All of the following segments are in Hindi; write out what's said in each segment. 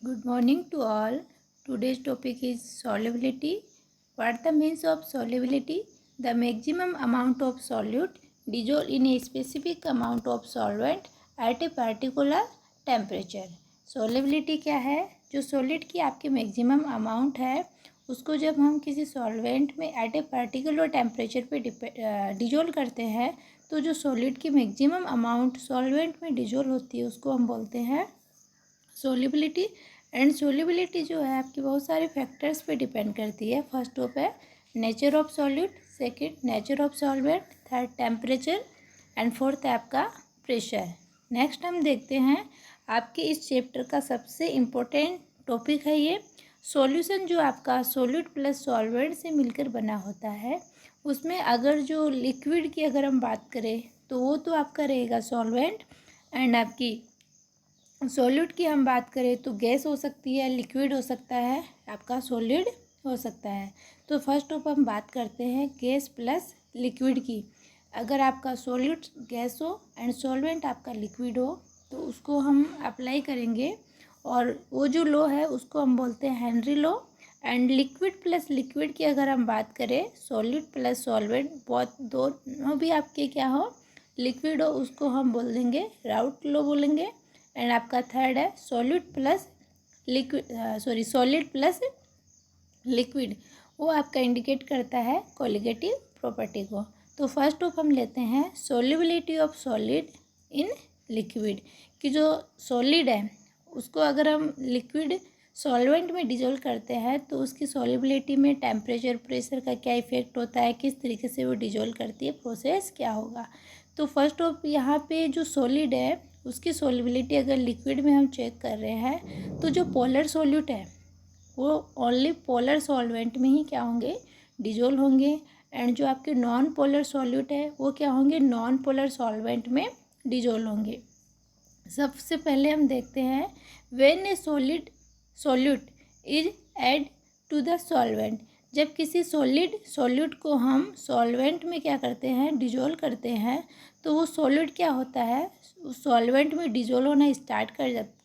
Good morning to all. Today's topic is solubility. What the means of solubility? The maximum amount of solute dissolved in a specific amount of solvent at a particular temperature. Solubility क्या है? जो solid की आपकी maximum amount है उसको जब हम किसी सॉल्वेंट में एट ए पर्टिकुलर टेम्परेचर पे डिजोल्व करते हैं तो जो सॉलिड की मैक्सिमम अमाउंट सॉल्वेंट में डिजोल्व होती है उसको हम बोलते हैं सोलिबिलिटी। एंड सोलिबिलिटी जो है आपकी बहुत सारे फैक्टर्स पे डिपेंड करती है। फर्स्ट ऑफ है nature of solute, second nature of solvent, third temperature and fourth है आपका प्रेशर। नेक्स्ट हम देखते हैं आपके इस चैप्टर का सबसे इम्पोर्टेंट टॉपिक है ये सॉल्यूशन जो आपका सोल्यूट प्लस सॉल्वेंट से मिलकर बना होता है। उसमें अगर जो लिक्विड की अगर हम बात करें तो वो तो आपका रहेगा सॉल्वेंट, एंड आपकी सॉल्यूट की हम बात करें तो गैस हो सकती है, लिक्विड हो सकता है, आपका सॉलिड हो सकता है। तो फर्स्ट ऑफ हम बात करते हैं गैस प्लस लिक्विड की। अगर आपका सॉल्यूट गैस हो एंड सॉल्वेंट आपका लिक्विड हो तो उसको हम अप्लाई करेंगे और वो जो लॉ है उसको हम बोलते हैं Henry law. And liquid plus liquid की अगर हम बात करें सॉलिड प्लस सॉल्वेंट बहुत दोनों भी आपके क्या हो लिक्विड हो उसको हम बोल देंगे राउट लॉ बोलेंगे। एंड आपका थर्ड है solid plus liquid solid plus liquid, वो आपका इंडिकेट करता है कोलिगेटिव प्रॉपर्टी को। तो फर्स्ट ऑफ हम लेते हैं solubility of solid in liquid कि जो सॉलिड है उसको अगर हम लिक्विड सॉल्वेंट में डिजोल्व करते हैं तो उसकी सॉल्युबिलिटी में टेम्परेचर प्रेशर का क्या इफेक्ट होता है, किस तरीके से वो डिजोल्व करती है, प्रोसेस क्या होगा। तो फर्स्ट ऑफ यहाँ पे जो सॉलिड है उसकी सॉल्युबिलिटी अगर लिक्विड में हम चेक कर रहे हैं तो जो पोलर सॉल्यूट है वो ओनली पोलर सॉल्वेंट में ही क्या होंगे डिजोल्व होंगे, एंड जो आपके नॉन पोलर सॉल्यूट है वो क्या होंगे नॉन पोलर सॉल्वेंट में डिजोल्व होंगे। सबसे पहले हम देखते हैं when a solid solute is add to the solvent, जब किसी सॉलिड सॉल्यूट को हम सॉल्वेंट में क्या करते हैं डिजोल्व करते हैं तो वो सॉल्यूट क्या होता है सॉल्वेंट में डिजोल्व होना स्टार्ट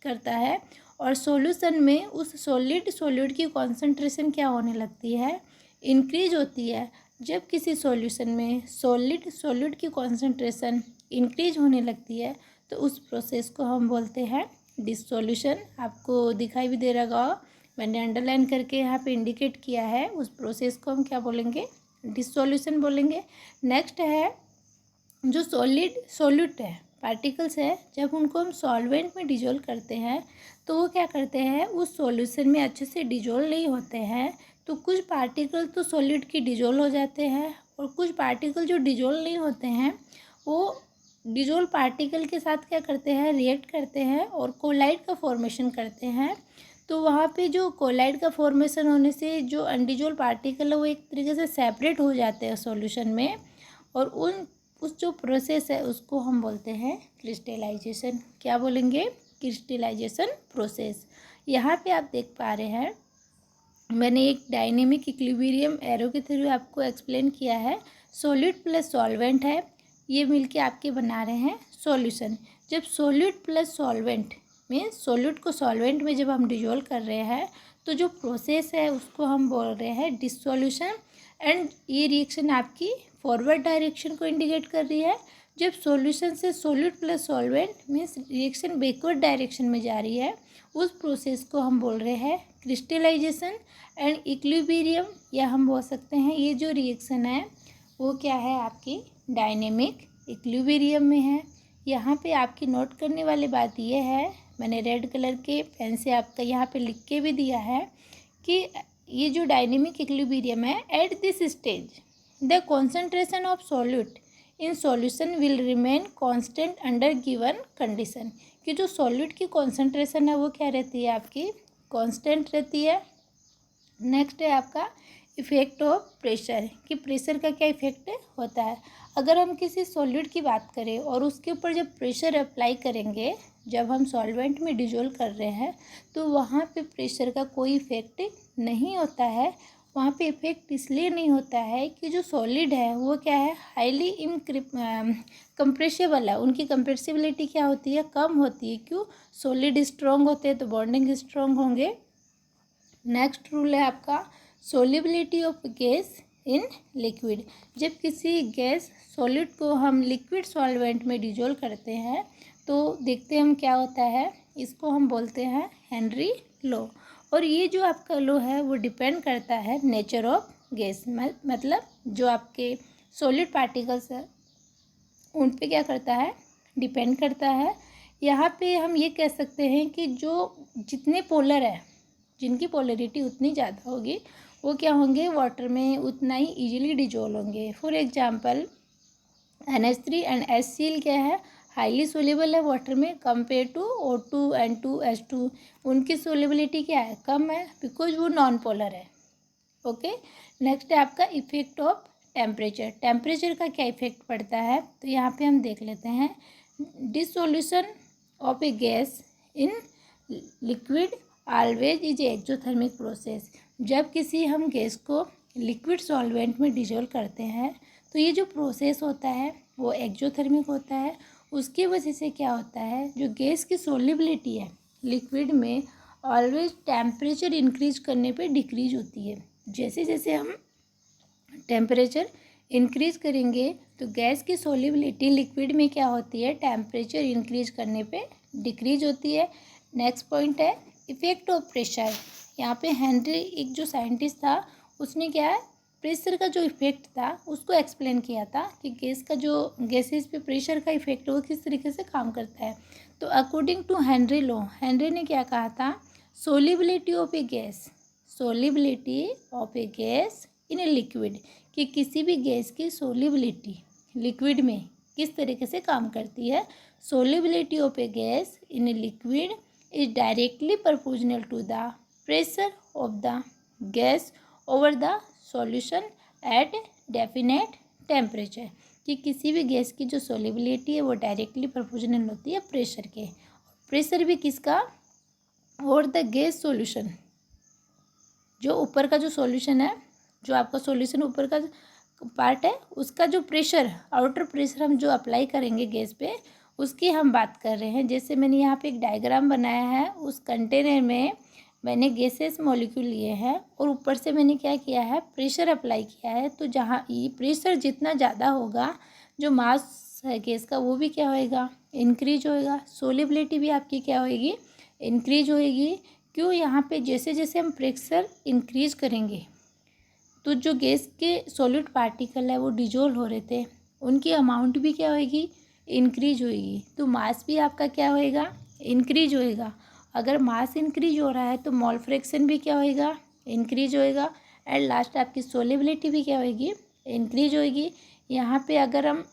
करता है और सॉल्यूशन में उस सॉल्यूट की कॉन्सेंट्रेशन क्या होने लगती है इंक्रीज होती है। जब किसी सॉल्यूशन में सॉल्यूट की कॉन्सेंट्रेशन इंक्रीज होने लगती है तो उस प्रोसेस को हम बोलते हैं डिसोल्यूशन। आपको दिखाई भी दे रहा होगा, मैंने अंडरलाइन करके यहाँ पे इंडिकेट किया है, उस प्रोसेस को हम क्या बोलेंगे डिसोल्यूशन बोलेंगे। नेक्स्ट है जो सॉल्यूट है पार्टिकल्स है, जब उनको हम सॉल्वेंट में डिजोल्व करते हैं तो वो क्या करते हैं उस सॉल्यूशन में अच्छे से डिजोल्व नहीं होते हैं, तो कुछ पार्टिकल तो सॉल्यूट की डिजोल्व हो जाते हैं और कुछ पार्टिकल जो डिजोल्व नहीं होते हैं वो डिजोल्व पार्टिकल के साथ क्या करते हैं रिएक्ट करते हैं और कोलाइड का फॉर्मेशन करते हैं। तो वहाँ पे जो कोलाइड का फॉर्मेशन होने से जो अनडिजोल्व पार्टिकल है वो एक तरीके से सेपरेट हो जाते हैं सॉल्यूशन में, और उस जो प्रोसेस है उसको हम बोलते हैं क्रिस्टलाइजेशन। क्या बोलेंगे क्रिस्टलाइजेशन प्रोसेस। यहाँ पे आप देख पा रहे हैं मैंने एक डायनेमिक इक्विलिब्रियम एरो के थ्रू आपको एक्सप्लेन किया है। सॉल्यूट प्लस सॉल्वेंट है, ये मिलके आपके बना रहे हैं सॉल्यूशन। जब solute plus solvent means solute को सॉल्वेंट में जब हम डिजोल्व कर रहे हैं तो जो प्रोसेस है उसको हम बोल रहे हैं डिसोल्यूशन। एंड ये रिएक्शन आपकी फॉरवर्ड डायरेक्शन को इंडिकेट कर रही है। जब सॉल्यूशन से solute plus solvent means reaction backward direction में जा रही है उस प्रोसेस को हम बोल रहे हैं क्रिस्टलाइजेशन एंड इक्विलिब्रियम, या हम बोल सकते हैं ये जो रिएक्शन है वो क्या है आपकी डायनेमिक इक्विलिब्रियम में है। यहाँ पे आपकी नोट करने वाली बात ये है, मैंने रेड कलर के पेन से आपका यहाँ पे लिख के भी दिया है कि ये जो डायनेमिक इक्विलिब्रियम है at this stage the concentration of solute in solution will remain constant under given condition, कि जो सॉल्यूट की कॉन्सेंट्रेशन है वो क्या रहती है आपकी कांस्टेंट रहती है। नेक्स्ट है आपका इफेक्ट ऑफ प्रेशर, कि प्रेशर का क्या इफेक्ट होता है। अगर हम किसी सॉल्यूट की बात करें और उसके ऊपर जब प्रेशर अप्लाई करेंगे जब हम सॉल्वेंट में डिजोल्व कर रहे हैं तो वहाँ पे प्रेशर का कोई इफेक्ट नहीं होता है, वहाँ पे इफ़ेक्ट इसलिए नहीं होता है कि जो सॉलिड है वो क्या है, हाईली कंप्रेसिबल है, उनकी कंप्रेसिबिलिटी क्या होती है, कम होती है। क्यों? सॉलिड स्ट्रॉन्ग होते हैं तो बॉन्डिंग स्ट्रॉन्ग होंगे। नेक्स्ट रूल है आपका solubility of gas in liquid. जब किसी गैस सॉलिड को हम लिक्विड सॉल्वेंट में डिजोल्व करते हैं तो देखते हैं हम क्या होता है, इसको हम बोलते हैं हेनरी लॉ। और ये जो आपका लॉ है वो डिपेंड करता है नेचर ऑफ गैस, मतलब जो आपके सॉलिड पार्टिकल्स है उन पे क्या करता है, डिपेंड करता है। यहाँ पे हम ये कह सकते हैं कि जो जितने पोलर है, जिनकी पोलरिटी उतनी ज़्यादा होगी वो क्या होंगे, वाटर में उतना ही इजीली डिजोल्व होंगे। For example NH3 and HCl क्या है, हाईली सोल्यूबल है वाटर में compare to O2 and 2H2। उनकी सोल्यूबिलिटी क्या है, कम है, बिकॉज वो नॉन पोलर है। ओके। नेक्स्ट है आपका इफेक्ट ऑफ टेम्परेचर। टेम्परेचर का क्या इफेक्ट पड़ता है, तो यहाँ पे हम देख लेते हैं। Dissolution of a gas in liquid always is exothermic process. जब किसी हम गैस को लिक्विड सॉल्वेंट में डिजोल्व करते हैं तो ये जो प्रोसेस होता है वो एक्सोथर्मिक होता है। उसकी वजह से क्या होता है, जो गैस की सोल्युबिलिटी है लिक्विड में ऑलवेज टेम्परेचर इंक्रीज करने पे डिक्रीज होती है। जैसे जैसे हम टेम्परेचर इंक्रीज करेंगे तो गैस की सोल्युबिलिटी लिक्विड में क्या होती है, टेम्परेचर इंक्रीज करने पे डिक्रीज होती है। नेक्स्ट पॉइंट है इफेक्ट ऑफ प्रेशर। यहाँ पे हेनरी एक जो साइंटिस्ट था उसने क्या है, प्रेशर का जो इफेक्ट था उसको एक्सप्लेन किया था कि गैस का जो गैसेस पे प्रेशर का इफेक्ट वो किस तरीके से काम करता है। तो according to Henry law, Henry ने क्या कहा था, solubility of a gas, solubility of a gas in a liquid, कि किसी भी गैस की सोल्युबिलिटी लिक्विड में किस तरीके से काम करती है। Solubility of a gas in a liquid is directly proportional to the pressure of the gas over the solution at definite temperature, कि किसी भी गैस की जो सोल्युबिलिटी है वो डायरेक्टली प्रोपोर्शनल होती है प्रेशर के। प्रेशर भी किसका, और द गैस सॉल्यूशन, जो ऊपर का जो सॉल्यूशन है, जो आपका सॉल्यूशन ऊपर का पार्ट है उसका जो प्रेशर, आउटर प्रेशर हम जो अप्लाई करेंगे गैस पे उसकी हम बात कर रहे हैं। जैसे मैंने यहाँ पे एक डायग्राम बनाया है, उस कंटेनर में मैंने गैसेस मॉलिक्यूल लिए हैं और ऊपर से मैंने क्या किया है, प्रेशर अप्लाई किया है। तो जहाँ ये प्रेशर जितना ज़्यादा होगा, जो मास है गैस का वो भी क्या होएगा, इंक्रीज होएगा। सोल्युबिलिटी भी आपकी क्या होएगी, इंक्रीज होएगी। क्यों, यहाँ पे जैसे जैसे हम प्रेशर इंक्रीज करेंगे तो जो गैस के सॉलिड पार्टिकल है वो डिजोल्व हो रहे थे, उनकी अमाउंट भी क्या होएगी, इंक्रीज होएगी। तो मास भी आपका क्या होएगा, इंक्रीज होएगा। अगर मास इंक्रीज हो रहा है तो मोल फ्रैक्शन भी क्या होएगा, इंक्रीज होएगा। एंड लास्ट आपकी सोल्युबिलिटी भी क्या होएगी, इंक्रीज होएगी। यहाँ पे अगर हम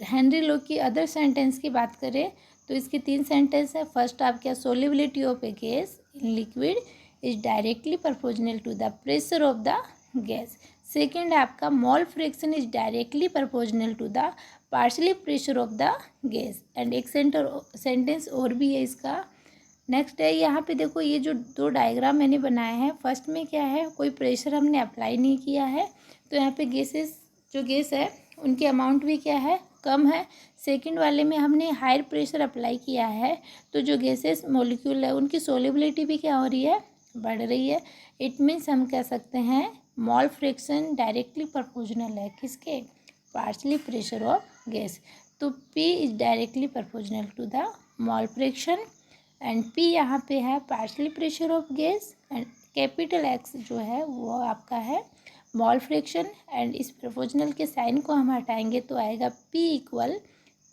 हेनरी लॉ की अदर सेंटेंस की बात करें तो इसकी 3 सेंटेंस है। फर्स्ट आप क्या, solubility of a gas in liquid is directly proportional to the pressure of the gas. Second आपका mole fraction is directly proportional to the partially pressure of the gas. And एक सेंटेंस और भी है इसका। नेक्स्ट है, यहाँ पे देखो ये जो 2 डायग्राम मैंने बनाए हैं, फर्स्ट में क्या है, कोई प्रेशर हमने अप्लाई नहीं किया है तो यहाँ पे गैसेस, जो गैस है उनकी अमाउंट भी क्या है, कम है। सेकंड वाले में हमने हायर प्रेशर अप्लाई किया है तो जो गैसेस मॉलिक्यूल है उनकी सोल्युबिलिटी भी क्या हो रही है, बढ़ रही है। इट मीन्स हम कह सकते हैं मोल फ्रैक्शन डायरेक्टली प्रोपोर्शनल है किसके, पार्शियली प्रेशर ऑफ गैस। तो P is directly proportional to the mole fraction and P यहाँ पे है partially pressure of gas and capital X जो है वो आपका है मोल फ्रैक्शन। एंड इस प्रोपोर्शनल के साइन को हम हटाएंगे तो आएगा P इक्वल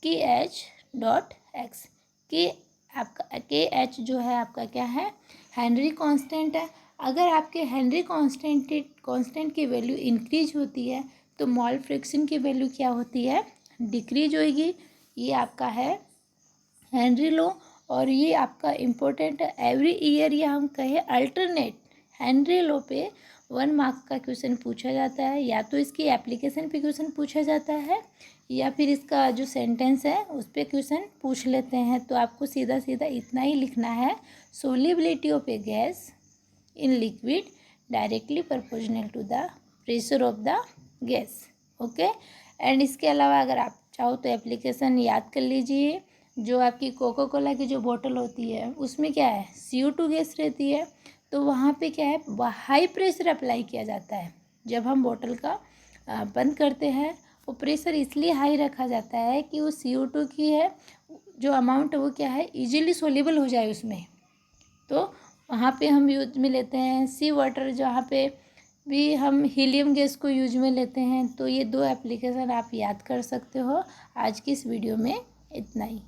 KH.X। के आपका KH जो है आपका क्या है, हेनरी कांस्टेंट है। अगर आपके हेनरी कांस्टेंट की वैल्यू इंक्रीज होती है तो मोल फ्रैक्शन की वैल्यू क्या होती है, डिक्रीज होएगी। ये आपका है हेनरी लॉ और ये आपका इम्पोर्टेंट है। एवरी ईयर या हम कहें अल्टरनेट हेनरी लॉ पे 1 मार्क का क्वेश्चन पूछा जाता है, या तो इसकी एप्लीकेशन पे क्वेश्चन पूछा जाता है या फिर इसका जो सेंटेंस है उस पर क्वेश्चन पूछ लेते हैं। तो आपको सीधा सीधा इतना ही लिखना है, solubility of a gas in liquid directly proportional to the pressure of the gas. Okay, and इसके अलावा अगर आप चाहो तो एप्लीकेशन याद कर लीजिए। जो आपकी कोका कोला की जो बोतल होती है उसमें क्या है, CO2 गैस रहती है, तो वहाँ पे क्या है, हाई प्रेशर अप्लाई किया जाता है। जब हम बोतल का बंद करते हैं वो प्रेशर इसलिए हाई रखा जाता है कि वो CO2 की है जो अमाउंट है वो क्या है, इजीली सोल्यूबल हो जाए उसमें। तो वहाँ पे हम यूज में लेते हैं सी वाटर, जहाँ पे भी हम हीलियम गैस को यूज में लेते हैं। तो ये 2 एप्लीकेशन आप याद कर सकते हो। आज की इस वीडियो में इतना ही।